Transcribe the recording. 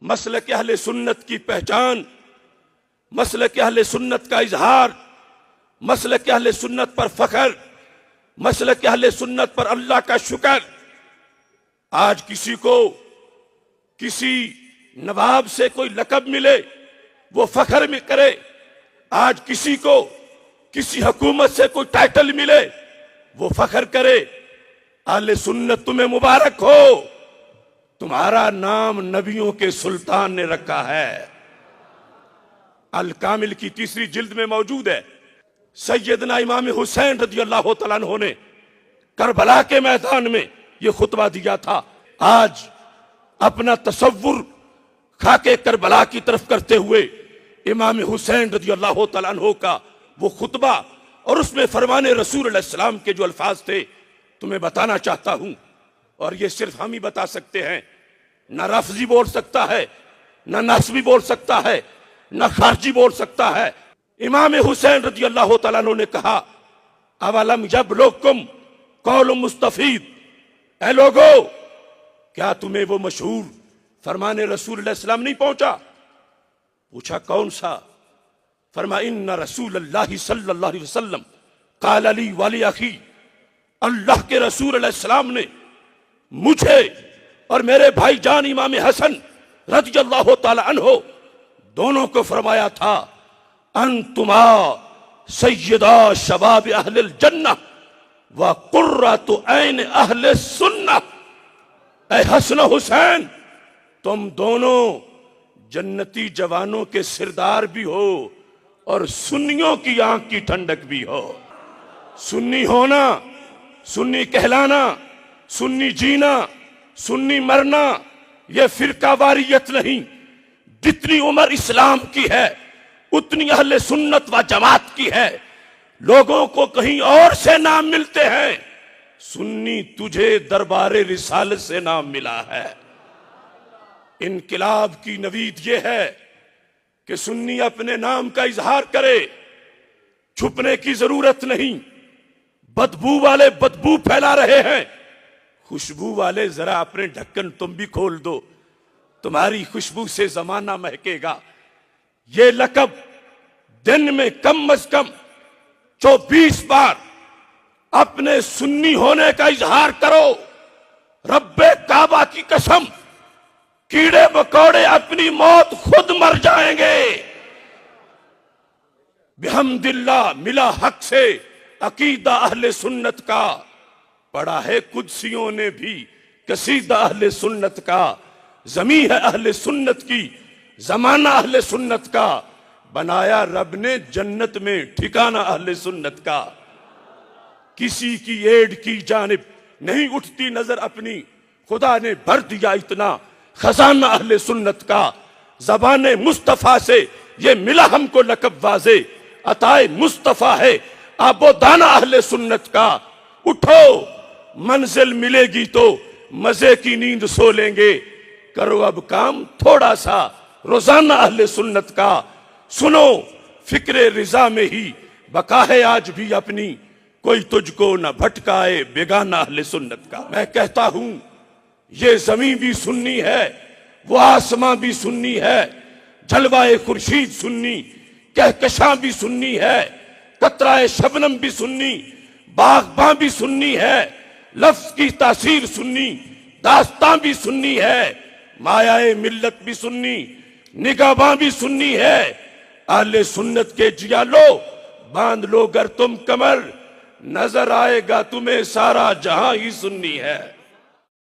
मसलक अहले सुन्नत की पहचान, मसलक अहले सुन्नत का इजहार, मसलक अहले सुन्नत पर फख्र, मसलक अहले सुन्नत पर अल्लाह का शुक्र। आज किसी को किसी नवाब से कोई लकब मिले वो फख्र में करे, आज किसी को किसी हुकूमत से कोई टाइटल मिले वो फख्र करे। अहले सुन्नत तुम्हें मुबारक हो, तुम्हारा नाम नबियों के सुल्तान ने रखा है। अल कामिल की 3री जिल्द में मौजूद है। सैयदना इमाम हुसैन रज़ियल्लाहु तआला अन्हु ने करबला के मैदान में यह खुतबा दिया था। आज अपना तसव्वुर खाके करबला की तरफ करते हुए इमाम हुसैन रज़ियल्लाहु तआला अन्हु का वो खुतबा और उसमें फरमाने रसूल अलैहि सलाम के जो अल्फाज थे तुम्हें बताना चाहता हूं। और ये सिर्फ हम ही बता सकते हैं, न रफ्जी बोल सकता है, न नस्बी बोल सकता है, न खारजी बोल सकता है। इमाम हुसैन रज़ियल्लाहु तआला अन्हु ने कहा, अवलम यबलुगकुम कौल मुस्तफीद, ऐ लोगो क्या तुम्हें वो मशहूर फरमाने रसूल अलैहि सलाम नहीं पहुंचा? पूछा कौन सा? फरमा इन्ना रसूलल्लाहि सल्लल्लाहु अलैहि वसल्लम क़ाल ली व ली अखी, अल्लाह के रसूल अलैहि सलाम ने मुझे और मेरे भाई जान इमाम हसन रज़ियल्लाहु तआला अन्हु दोनों को फरमाया था, अंतुमा सय्यदा शबाब अहलिल जन्नह व कुर्रतु ऐन अहले सुन्नह। ऐ हसन हुसैन, तुम दोनों जन्नती जवानों के सिरदार भी हो और सुन्नियों की आंख की ठंडक भी हो। सुन्नी होना, सुन्नी कहलाना, सुन्नी जीना, सुन्नी मरना, यह फिरका वारियत नहीं। जितनी उम्र इस्लाम की है उतनी अहले सुन्नत व जमात की है। लोगों को कहीं और से नाम मिलते हैं, सुन्नी तुझे दरबारे रिसालत से नाम मिला है। इनकिलाब की नवीद यह है कि सुन्नी अपने नाम का इजहार करे, छुपने की जरूरत नहीं। बदबू वाले बदबू फैला रहे हैं, खुशबू वाले जरा अपने ढक्कन तुम भी खोल दो, तुम्हारी खुशबू से जमाना महकेगा। ये लकब दिन में कम अज कम 24 बार अपने सुन्नी होने का इजहार करो। रब्बे काबा की कसम, कीड़े मकोड़े अपनी मौत खुद मर जाएंगे। बिहम्दिल्लाह मिला हक से अकीदा अहले सुन्नत का, पढ़ा है कुदसियों ने भी कसीदा अहले सुन्नत का। जमी है अहले सुन्नत की, जमाना अहले सुन्नत का, बनाया रब ने जन्नत में ठिकाना अहले सुन्नत का। किसी की एड की जानिब नहीं उठती नजर अपनी, खुदा ने भर दिया इतना खजाना अहले सुन्नत का। ज़बाने मुस्तफ़ा से ये मिला हमको लकब वाज़े, अताए मुस्तफ़ा है आबो दाना अहले सुन्नत का। उठो मंजिल मिलेगी तो मजे की नींद सो लेंगे, करो अब काम थोड़ा सा रोजाना अहले सुन्नत का। सुनो फिक्रे रिजा में ही बका है आज भी अपनी, कोई तुझको न भटकाए बेगाना अहले सुन्नत का। मैं कहता हूं ये जमीन भी सुन्नी है, वो आसमां भी सुन्नी है, जलवाए खुर्शीद सुन्नी, कहकशां भी सुन्नी है, कतराए शबनम भी सुन्नी, बागबां भी सुन्नी है, लफ्ज की तासीर सुन्नी, दास्तां भी सुन्नी है, मायाए मिल्लत भी सुन्नी, निगाहबां भी सुन्नी है। अहले सुन्नत के जिया लो बांध लो गर तुम कमर, नजर आएगा तुम्हें सारा जहां ही सुन्नी है।